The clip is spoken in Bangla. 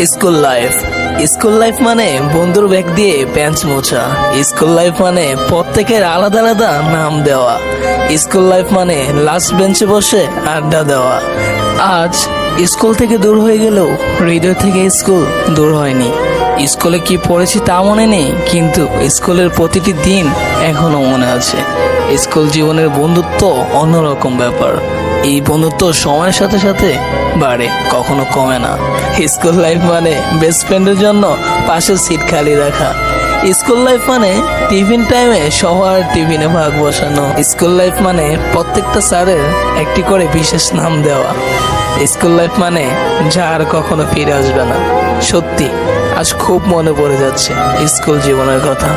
স্কুল লাইফ মানে বন্ধুর ব্যাগ দিয়ে বেঞ্চ মোছা। স্কুল লাইফ মানে প্রত্যেকের আলাদা আলাদা নাম দেওয়া। স্কুল লাইফ মানে লাস্ট বেঞ্চে বসে আড্ডা দেওয়া। আজ স্কুল থেকে দূর হয়ে গেলেও হৃদয় থেকে স্কুল দূর হয়নি। স্কুলে কি পড়েছি তা মনে নেই, কিন্তু স্কুলের প্রতিটি দিন এখনো মনে আছে। স্কুল জীবনের বন্ধুত্ব অন্যরকম ব্যাপার। এই বন্ধুত্ব সময়ের সাথে সাথে বাড়ে, কখনো কমে না। স্কুল লাইফ মানে বেস্ট ফ্রেন্ডের জন্য পাশের সিট খালি রাখা। স্কুল লাইফ মানে টিফিন টাইমে সবার টিফিনে ভাগ বসানো। স্কুল লাইফ মানে প্রত্যেকটা স্যারের একটি করে বিশেষ নাম দেওয়া। স্কুল লাইফ মানে যা আর কখনো ফিরে আসবে না। সত্যি আজ খুব মনে পড়ে যাচ্ছে স্কুল জীবনের কথা।